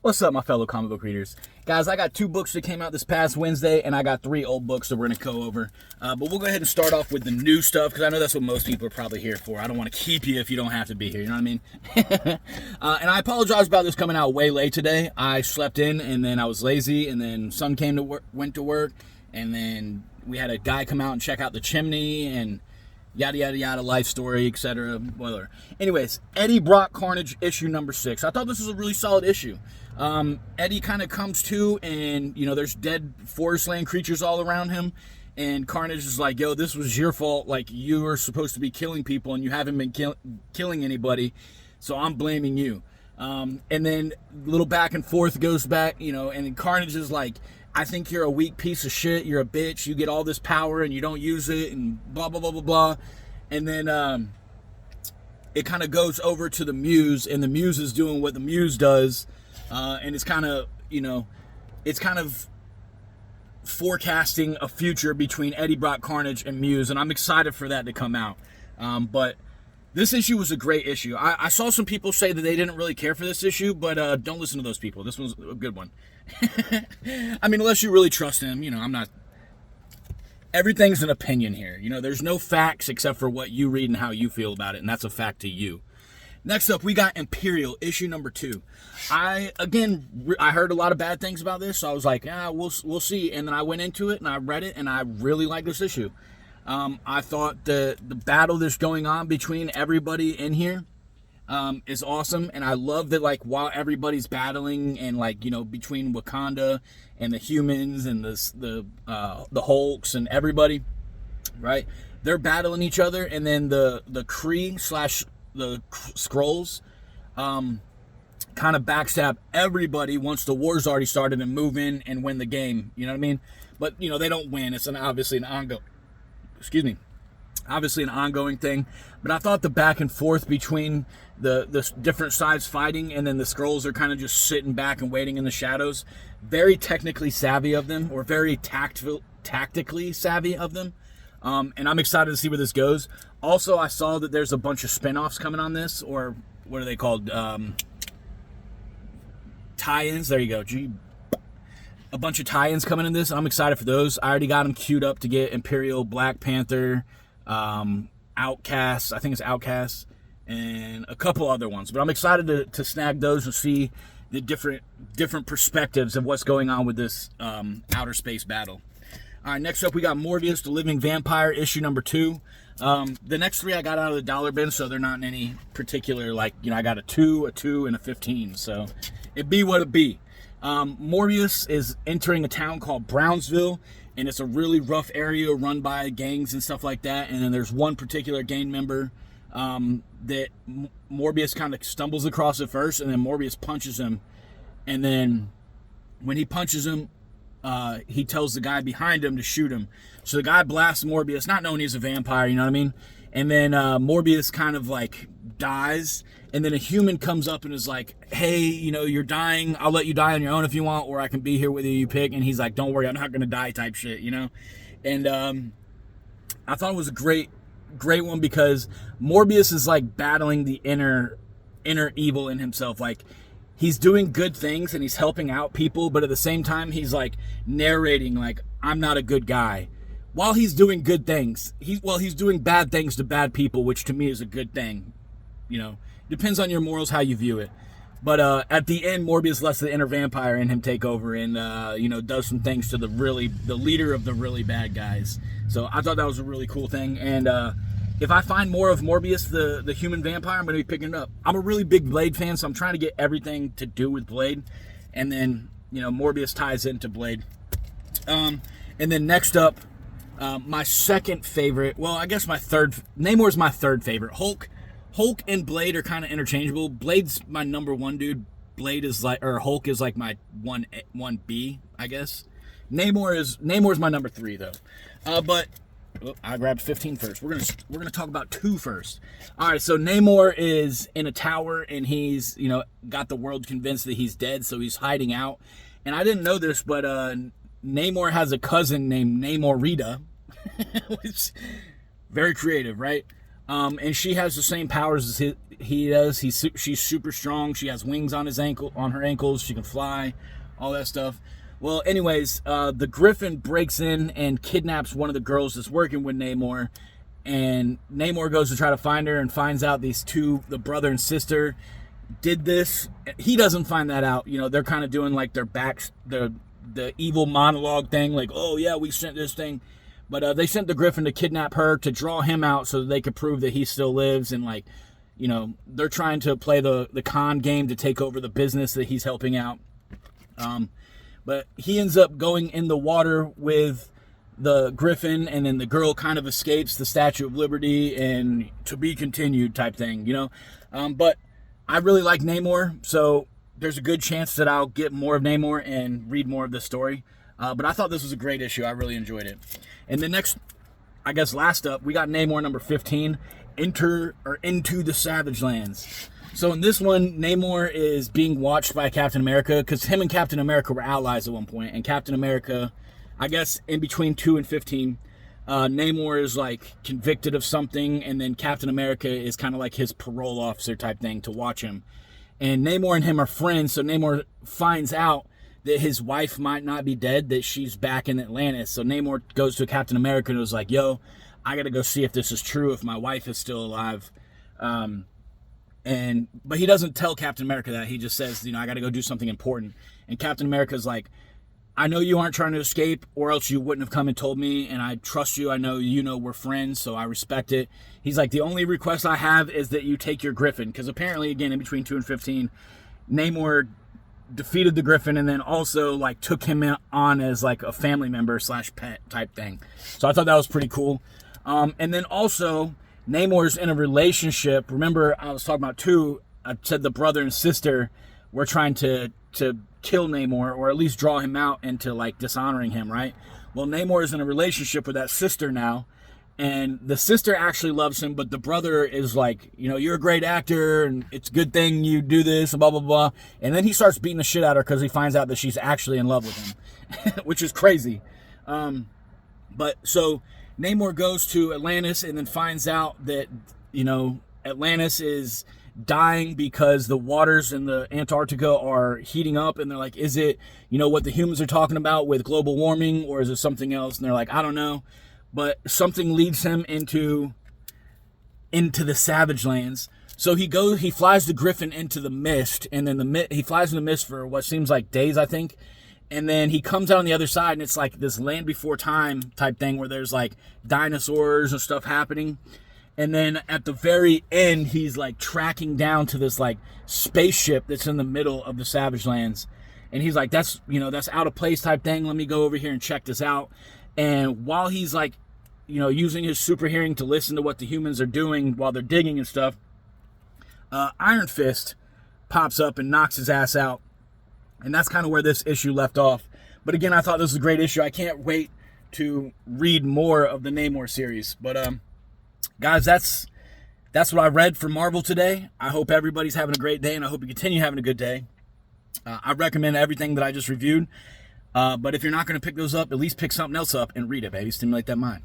What's up, my fellow comic book readers? Guys, I got 2 books that came out this past Wednesday, and I got 3 old books that we're going to go over. But we'll go ahead and start off with the new stuff, because I know that's what most people are probably here for. I don't want to keep you if you don't have to be here, you know what I mean? And I apologize about this coming out way late today. I slept in, and then I was lazy, and then son came to work, went to work, and then we had a guy come out and check out the chimney, and yada yada yada, life story, etc. Whatever. Anyways, Eddie Brock Carnage issue number 6. I thought this was a really solid issue. Eddie kind of comes to, and there's dead forest land creatures all around him, and Carnage is like, yo, this was your fault. Like, you were supposed to be killing people and you haven't been killing anybody, so I'm blaming you. And then a little back and forth goes back, and Carnage is like, I think you're a weak piece of shit, you're a bitch, you get all this power and you don't use it, and blah blah blah blah blah. And then it kind of goes over to the Muse, and the Muse is doing what the Muse does. And it's kind of forecasting a future between Eddie Brock Carnage and Muse, and I'm excited for that to come out. But this issue was a great issue. I saw some people say that they didn't really care for this issue, but don't listen to those people. This one's a good one. I mean, unless you really trust him, I'm not. Everything's an opinion here. There's no facts except for what you read and how you feel about it, and that's a fact to you. Next up, we got Imperial, issue number 2. I heard a lot of bad things about this, so I was like, we'll see. And then I went into it, and I read it, and I really like this issue. I thought the battle that's going on between everybody in here is awesome. And I love that, like, while everybody's battling, and, like, between Wakanda and the humans and the Hulks and everybody, right? They're battling each other, and then the Kree / the Skrulls kind of backstab everybody once the war's already started and move in and win the game. You know what I mean? But they don't win. It's obviously an ongoing thing. But I thought the back and forth between the different sides fighting, and then the Skrulls are kind of just sitting back and waiting in the shadows. Very technically savvy of them, or very tactically savvy of them. And I'm excited to see where this goes. Also, I saw that there's a bunch of spin-offs coming on this, or what are they called? Tie-ins. There you go. A bunch of tie-ins coming in this. I'm excited for those. I already got them queued up to get Imperial, Black Panther, Outcast. I think it's Outcast, and a couple other ones. But I'm excited to snag those and see the different perspectives of what's going on with this outer space battle. All right, next up we got Morbius, the Living Vampire, issue number 2. The next 3 I got out of the dollar bin, so they're not in any particular, like, I got a 2, and a 15, so it be what it be. Morbius is entering a town called Brownsville, and it's a really rough area run by gangs and stuff like that, and then there's one particular gang member that Morbius kind of stumbles across at first, and then Morbius punches him, and then when he punches him, he tells the guy behind him to shoot him. So the guy blasts Morbius, not knowing he's a vampire, you know what I mean? And then Morbius kind of like dies, and then a human comes up and is like, hey, you're dying. I'll let you die on your own if you want, or I can be here with you, you pick. And he's like, don't worry, I'm not going to die type shit, And I thought it was a great one, because Morbius is like battling the inner evil in himself. Like, he's doing good things and he's helping out people, but at the same time, he's like narrating, like, I'm not a good guy. While he's doing good things, he's doing bad things to bad people, which to me is a good thing. Depends on your morals, how you view it. But at the end, Morbius lets the inner vampire in him take over, and does some things to the leader of the really bad guys. So I thought that was a really cool thing. And if I find more of Morbius, the human vampire, I'm going to be picking it up. I'm a really big Blade fan, so I'm trying to get everything to do with Blade. And then, Morbius ties into Blade. And then next up, my second favorite, well, I guess Namor's my third favorite. Hulk and Blade are kind of interchangeable. Blade's my number 1 dude. Hulk is like my 1B, I guess. Namor's my number 3 though. But I grabbed 15 first. We're gonna talk about 2 first. All right, so Namor is in a tower, and he's got the world convinced that he's dead, so he's hiding out. And I didn't know this, but Namor has a cousin named Namorita, which very creative, right? And she has the same powers as he does. She's super strong. She has wings on her ankles. She can fly, all that stuff. Well, anyways, the Griffin breaks in and kidnaps one of the girls that's working with Namor. And Namor goes to try to find her and finds out these two, the brother and sister, did this. He doesn't find that out. You know, they're kind of doing like their backs, the evil monologue thing, like, oh yeah, we sent this thing. But they sent the Griffin to kidnap her, to draw him out so that they could prove that he still lives. And like, you know, they're trying to play the con game to take over the business that he's helping out. But he ends up going in the water with the Griffin, and then the girl kind of escapes the Statue of Liberty, and to be continued type thing, you know. But I really like Namor, so there's a good chance that I'll get more of Namor and read more of this story. But I thought this was a great issue. I really enjoyed it. And the next, I guess last up, we got Namor number 15, Into the Savage Lands. So in this one, Namor is being watched by Captain America, because him and Captain America were allies at one point, and Captain America, I guess in between 2 and 15, Namor is like convicted of something, and then Captain America is kind of like his parole officer type thing to watch him. And Namor and him are friends, so Namor finds out that his wife might not be dead, that she's back in Atlantis. So Namor goes to Captain America and was like, yo, I gotta go see if this is true, if my wife is still alive. But he doesn't tell Captain America that. He just says, you know, I gotta go do something important. And Captain America's like, I know you aren't trying to escape, or else you wouldn't have come and told me, and I trust you. I know you know we're friends, so I respect it. He's like, the only request I have is that you take your Griffin, because apparently, again, in between 2 and 15, Namor defeated the Griffin, and then also like took him on as like a family member / pet type thing. So I thought that was pretty cool. And then also, Namor's in a relationship. Remember, I was talking about I said the brother and sister were trying to kill Namor, or at least draw him out into like dishonoring him, right? Well, Namor is in a relationship with that sister now, and the sister actually loves him, but the brother is like, you know, you're a great actor, and it's a good thing you do this, and blah, blah, blah. And then he starts beating the shit out of her because he finds out that she's actually in love with him, which is crazy. But so Namor goes to Atlantis and then finds out that, you know, Atlantis is dying because the waters in the Antarctica are heating up, and they're like, is it, you know, what the humans are talking about with global warming, or is it something else? And they're like, I don't know. But something leads him into the Savage Lands. So he flies the Griffin into the mist, and then he flies in the mist for what seems like days, I think. And then he comes out on the other side, and it's like this Land Before Time type thing where there's like dinosaurs and stuff happening. And then at the very end, he's like tracking down to this like spaceship that's in the middle of the Savage Lands. And he's like, that's out of place type thing. Let me go over here and check this out. And while he's like, you know, using his super hearing to listen to what the humans are doing while they're digging and stuff, Iron Fist pops up and knocks his ass out. And that's kind of where this issue left off. But again, I thought this was a great issue. I can't wait to read more of the Namor series. But guys, that's what I read for Marvel today. I hope everybody's having a great day, and I hope you continue having a good day. I recommend everything that I just reviewed. But if you're not going to pick those up, at least pick something else up and read it, baby. Stimulate that mind.